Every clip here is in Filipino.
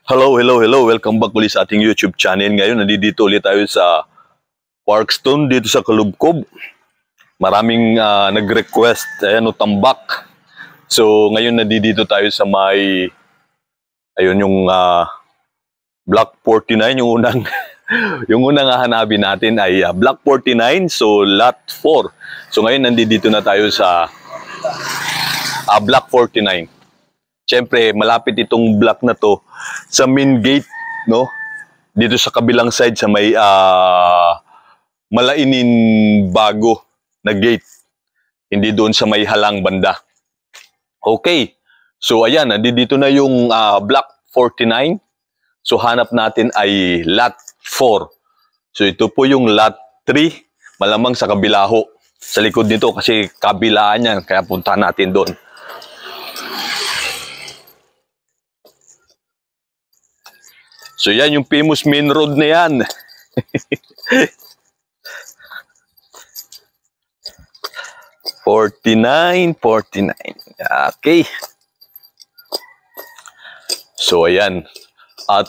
Hello. Welcome back ulit sa ating YouTube channel. Ngayon, nandito ulit tayo sa Parkstone, dito sa Kalubkob. Maraming nag-request, ayan, tambak. So, ngayon, nandito tayo sa may, ayun, yung Block 49, yung unang, yung unang hahanapin natin ay Block 49, so Lot 4. So, ngayon, nandito na tayo sa Block 49. Siyempre, malapit itong block na to sa main gate, no? Dito sa kabilang side sa may Malainin bago na gate. Hindi doon sa may halang banda. Okay. So ayan, dito na yung block 49. So hanap natin ay lot 4. So ito po yung lot 3. Malamang sa kabila ho. Sa likod nito kasi kabilaan yan. Kaya puntahan natin doon. So yan yung famous main road na yan. 49. Okay. So ayan. At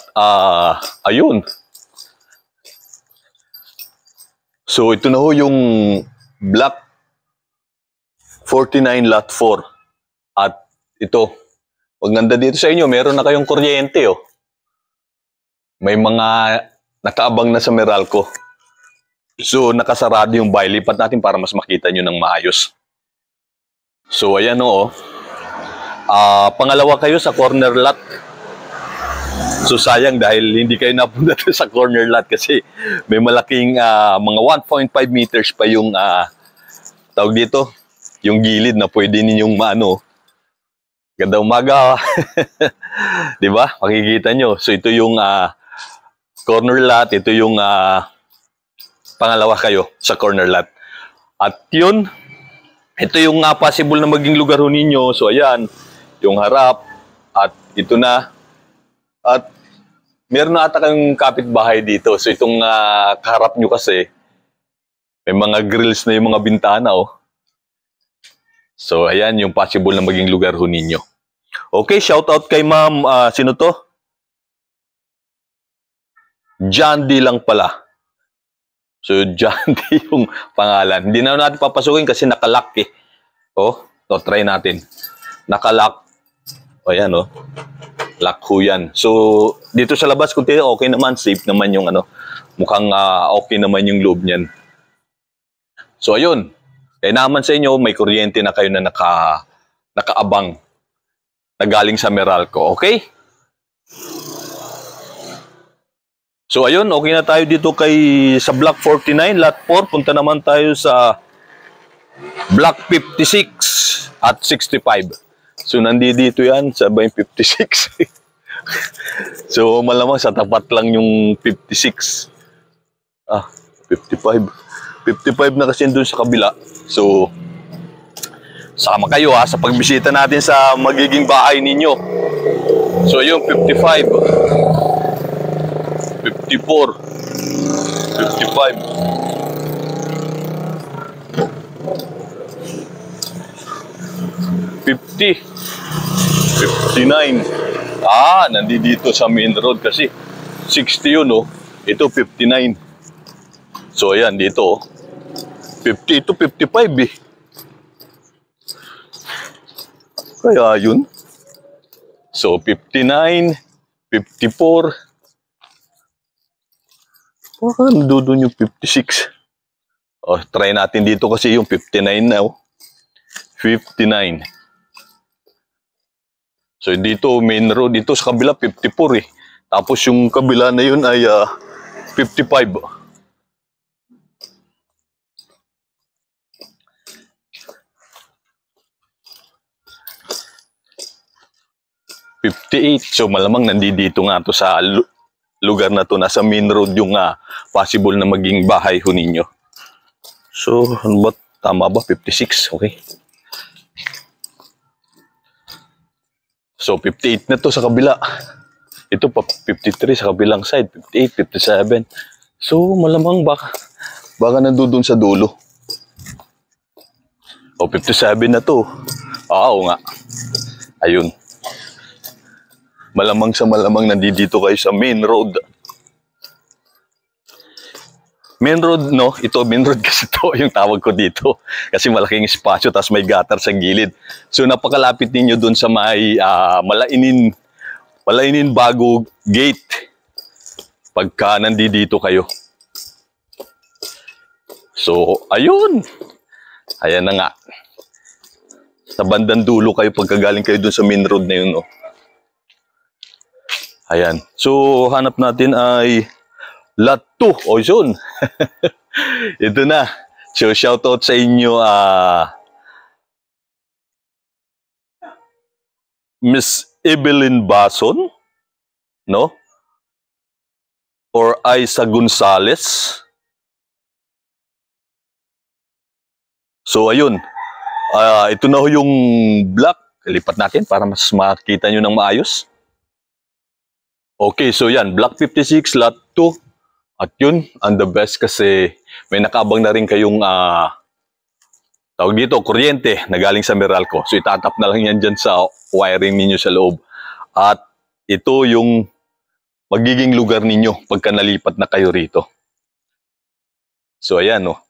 ayun. So ito na ho yung block 49 lot 4. At ito. Maganda dito sa inyo, meron na kayong kuryente oh. May mga nakaabang na sa Meralco. So, nakasarado yung bahay. Lipat natin para mas makita nyo ng maayos. So, ayan o. Pangalawa kayo sa corner lot. So, sayang dahil hindi kayo napunta sa corner lot kasi may malaking mga 1.5 meters pa yung tawag dito, yung gilid na pwede ninyong maano. Ganda umaga. Diba? Makikita nyo. So, ito yung corner lot, ito yung pangalawa kayo sa corner lot. At yun, ito yung possible na maging lugar ho ninyo. So ayan, yung harap, at ito na. At meron na ata kayong kapitbahay dito. So itong kaharap nyo kasi, may mga grills na yung mga bintana oh. So ayan, yung possible na maging lugar ho ninyo. Okay, shout out kay ma'am, sino to? John D lang pala. So, John D yung pangalan. Hindi na natin papasukin kasi nakalock eh. Oh, try natin. Nakalock. O, yan oh. Lock ho yan. So, dito sa labas, kung tira, okay naman. Safe naman yung ano. Mukhang okay naman yung loob niyan. So, ayun. Kaya naman sa inyo, may kuryente na kayo na nakaabang na galing sa Meralco. Okay? So ayun, okay na tayo dito sa Block 49, Lot 4. Punta naman tayo sa Block 56 at 65. So nandito yan sa 56. So malamang sa tapat lang yung 56. 55. 55 na kasi doon sa kabila. So sama kayo sa pagbisita natin sa magiging bahay ninyo. So ayun, 55. 54, 55, 50, 59. Nandito sa main road kasi 60 yun oh. Ito 59. So ayan dito oh. 50, ito 55 eh. Kaya yun. So 59, 54. Baka nandun yung 56. Oh, try natin dito kasi yung 59 na. 59. So dito, main road. Dito sa kabila, 54 eh. Tapos yung kabila na yun ay 55. 58. So malamang nandito nga to sa lugar na to, nasa main road yung possible na maging bahay ho ninyo. So, ano ba? Tama ba? 56. Okay. So, 58 na to sa kabila. Ito pa 53 sa kabilang side. 58, 57. So, malamang baka nandun sa dulo. O, 57 na to. Oo nga. Ayun. Malamang sa malamang nandito kayo sa main road. Main road, no? Ito, main road kasi to yung tawag ko dito. Kasi malaking espasyo, tapos may gutter sa gilid. So, napakalapit ninyo dun sa may Malainin Bago Gate. Pagka nandito kayo. So, ayun. Ayan na nga. Sa bandang dulo kayo, pagkagaling kayo dun sa main road na yun, no? Ayan. So, hanap natin ay Lot 2. O, yun. Ito na. So, shoutout sa inyo, Miss Evelyn Bason, no? Or Isa Gonzales. So, ayun. Ito na ho yung block. Lipat natin para mas makita nyo ng maayos. Okay, so yan. Block 56, Lot 2. At yun, ang the best kasi may nakabang na rin kayong tawag dito, kuryente na galing sa Meralco. So itatap na lang yan dyan sa wiring ninyo sa loob. At ito yung magiging lugar ninyo pagka nalipat na kayo rito. So ayan, no.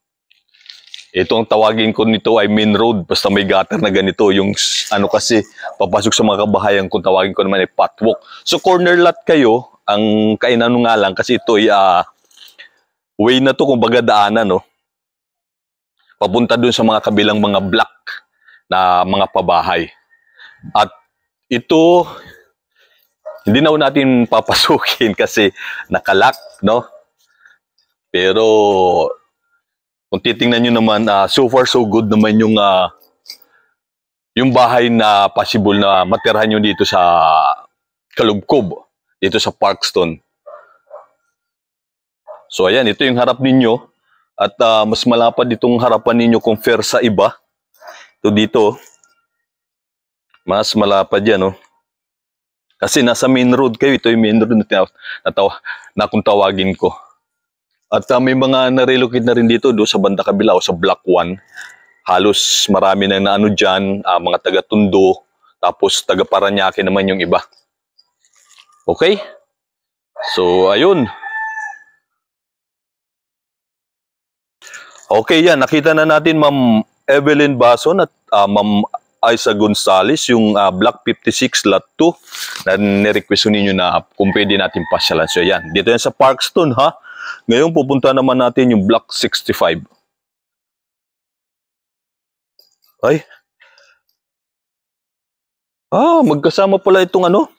Itong tawagin ko nito ay main road. Basta may gutter na ganito. Yung ano kasi, papasok sa mga kabahayan kung tawagin ko naman ay pathwalk. So corner lot kayo. Ang kainan nga lang kasi ito ay way na to, kumbaga daanan, no? Papunta dun sa mga kabilang mga block na mga pabahay. At ito, hindi na natin papasukin kasi nakalock, no? Pero, kung titingnan nyo naman, so far so good naman yung bahay na possible na matirahan nyo dito sa Kalubkob, dito sa Parkston. So ayan, ito yung harap ninyo at mas malapad itong harapan ninyo compare sa iba. Ito dito, mas malapad yan, no? Kasi nasa main road kayo, ito yung main road na kung tawagin ko. At may mga na-relocate na rin dito do sa banda kabila o sa Block 1. Halos marami na ano dyan, mga taga-Tondo, tapos taga-Paranaque naman yung iba. Okay? So ayun. Okay, yan. Nakita na natin Ma'am Evelyn Bason at Ma'am Isa Gonzales, yung Block 56, Lot 2, na nirequest ninyo na kung pwede natin pasyalan. So, yan. Dito yan sa Parkston, ha? Ngayon, pupunta naman natin yung Block 65. Ay. Magkasama pala itong ano?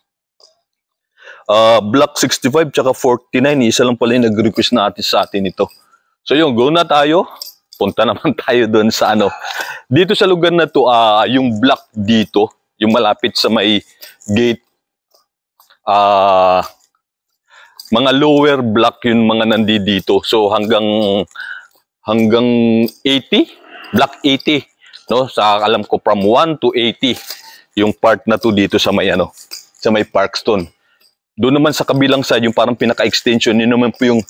Block 65 tsaka 49. Isa lang pala yung nag-request natin sa atin ito. So yun, go na tayo. Punta naman tayo doon sa ano. Dito sa lugar na to, yung block dito, yung malapit sa may gate, mga lower block yung mga nandito. So hanggang 80, block 80, no? Sa alam ko from 1 to 80 yung part na to dito sa may ano, sa may Parkston. Doon naman sa kabilang side, yung parang pinaka-extension, yun naman po yung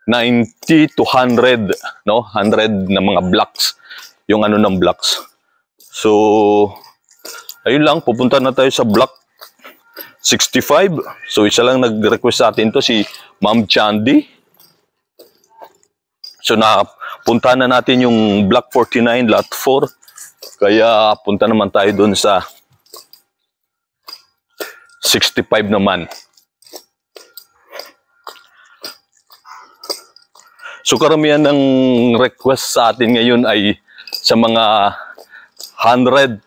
90 to 100, no? 100 na mga blocks, yung ano ng blocks. So, ayun lang, pupunta na tayo sa block 65. So, isa lang nag-request sa atin to, si Ma'am Chandy. So, napunta na natin yung block 49, lot 4. Kaya, punta naman tayo doon sa 65 naman. So karamihan ng request sa atin ngayon ay sa mga 100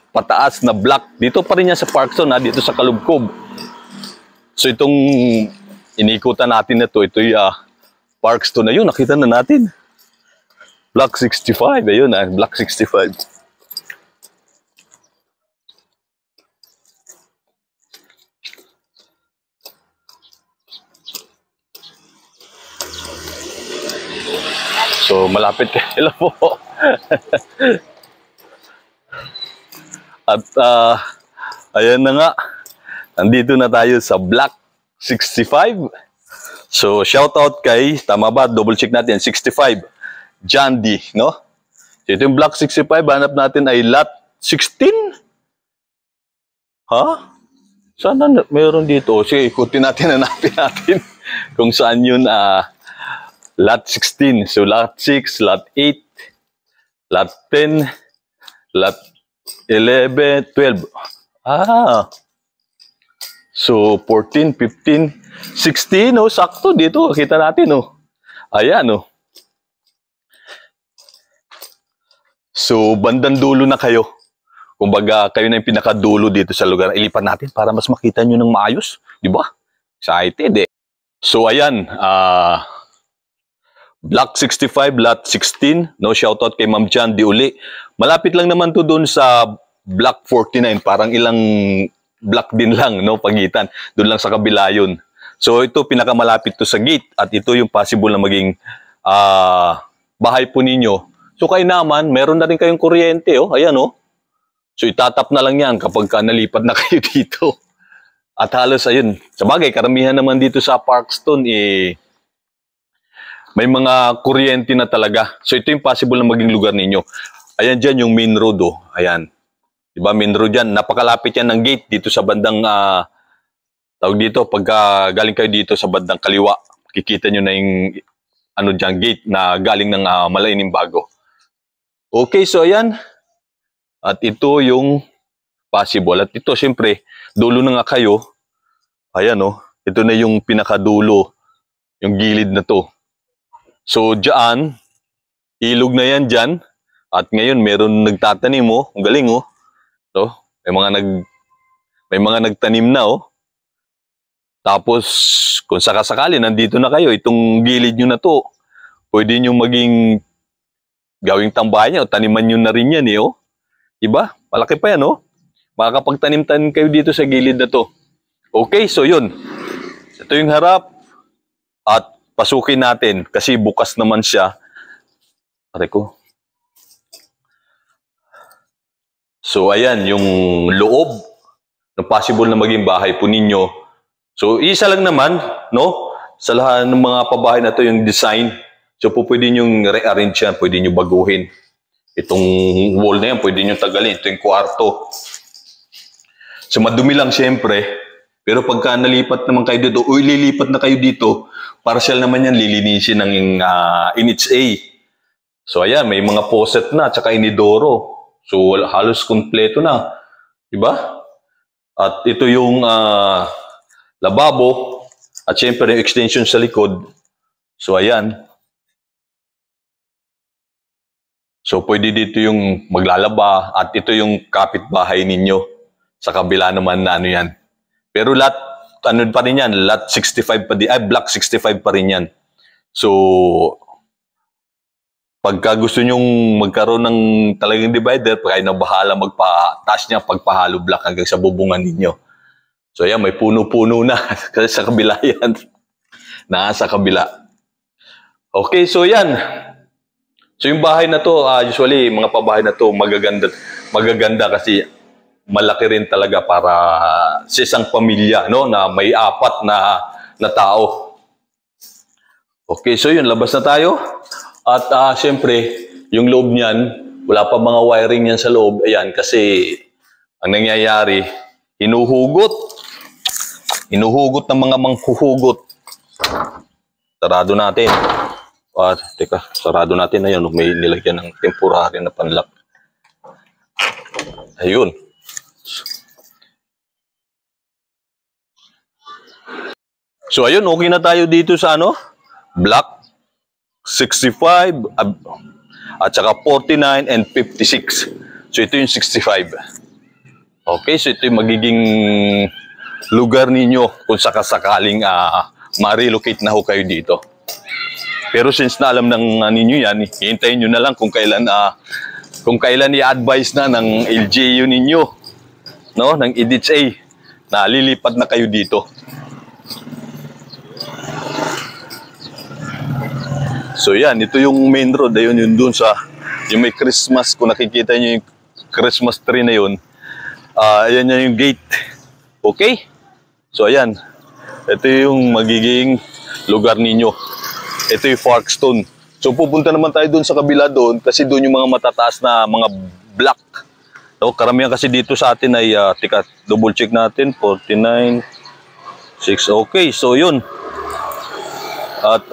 pataas na block. Dito pa rin yan sa Parkston, dito sa Kalubkob. So itong inikutan natin na to, ito yung Parkston na yun, nakita na natin. Block 65, ayun Block 65. So, malapit kayo po. At, ayan na nga. Nandito na tayo sa Block 65. So, shout out kay, tama ba? Double check natin. 65. John D, no? So, ito yung Block 65. Hanap natin ay Lot 16. Ha? Sana meron dito. Sige, ikutin natin, hanapin natin kung saan yun. Lot 16. So, lot 6, lot 8, lot 10, lot 11, 12. So, 14, 15, 16. Oh, sakto dito. Kita natin, oh. Ayan, oh. So, bandang dulo na kayo. Kumbaga, kayo na yung pinakadulo dito sa lugar. Ilipat natin para mas makita nyo ng maayos. Di ba? Excited eh. So, ayan. Block 65, lot 16. No, shoutout kay Ma'am Jan Di Uli. Malapit lang naman to doon sa block 49. Parang ilang block din lang, no, pagitan. Doon lang sa kabila yun. So, ito pinakamalapit to sa gate. At ito yung possible na maging bahay po ninyo. So, kayo naman, meron na rin kayong kuryente, oh. Ayan, oh. So, itatap na lang yan kapag nalipat na kayo dito. At halos, ayun, sabagay, karamihan naman dito sa Parkstone, may mga kuryente na talaga. So, ito yung possible na maging lugar ninyo. Ayan dyan yung main road, oh. Ayan. Diba, main road yan. Napakalapit yan ng gate dito sa bandang, tawag dito, pagka galing kayo dito sa bandang kaliwa, kikita nyo na yung, ano dyan, gate na galing ng Malainim Bago. Okay, so ayan. At ito yung possible. At ito, siyempre, dulo na nga kayo. Ayan, oh. Ito na yung pinakadulo. Yung gilid na to. So, dyan, ilog na yan dyan. At ngayon, meron nagtatanim, oh. Ang galing, oh. So, may mga nagtanim na, oh. Tapos, kung sakasakali, nandito na kayo. Itong gilid nyo na to. Pwede nyo maging gawing tambahan nyo. Taniman nyo na rin yan, eh, oh. Diba? Malaki pa yan, oh. Makakapagtanim-tanim kayo dito sa gilid na to. Okay, so yun. Ito yung harap. At pasukin natin kasi bukas naman siya. Pare ko. So, ayan, yung loob na possible na maging bahay po ninyo. So, isa lang naman, no? Sa lahat ng mga pabahay na to yung design. So, po pwede nyo rearrange yan. Pwede nyo baguhin. Itong wall na yan, pwede nyo tagalin. Ito yung kwarto. So, madumi lang siyempre. Pero pagka nalipat naman kayo dito, o ililipat na kayo dito, partial naman yan, lilinisin ng NHA. So, ayan, may mga faucet na, tsaka inidoro. So, halos kompleto na. Diba? At ito yung lababo. At siyempre, yung extension sa likod. So, ayan. So, pwede dito yung maglalaba at ito yung kapitbahay ninyo. Sa kabila naman na ano yan. Pero lot, ano pa rin yan? Lot 65 pa din. Ay, block 65 pa rin yan. So, pagka gusto nyong magkaroon ng talagang divider, kayo na bahala magpa-taas niya pagpahalo block hanggang sa bubungan ninyo. So, ayan, may puno-puno na. Kasi sa kabila yan. Nasa kabila. Okay, so yan. So yung bahay na to, usually mga pabahay na to magaganda kasi malaki rin talaga para sa isang pamilya, no, na may 4 na tao. Okay, so yun, labas na tayo. At siyempre, yung loob niyan, wala pa mga wiring yan sa loob. Ayan, kasi ang nangyayari, hinuhugot ng mga manghuhugot. Sarado natin. Teka, sarado natin na yun. May nilagyan ng temporary na panlock. Ayun. So, ayun. Okay na tayo dito sa ano? Block 65 at saka 49 and 56. So, ito yung 65. Okay, so ito yung magiging lugar ninyo kung sakasakaling ma-relocate na ho kayo dito. Pero since na alam ng ninyo yan, hintayin nyo na lang kung kailan i-advise na ng LGU ninyo, no, ng EDHA, na lilipat na kayo dito. So yan, ito yung main road, ayun yun dun sa, yung may Christmas, kung nakikita nyo yung Christmas tree na yun, ayan yan yung gate. Okay? So ayan, ito yung magiging lugar ninyo. Ito yung Parkstone. So pupunta naman tayo doon sa kabila doon kasi doon yung mga matataas na mga block. So, karamihan kasi dito sa atin ay, tika, double check natin, 49, 6, okay. So, yun. At,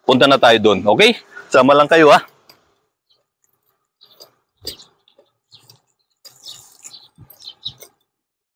punta na tayo doon, okay? Sama lang kayo, ha?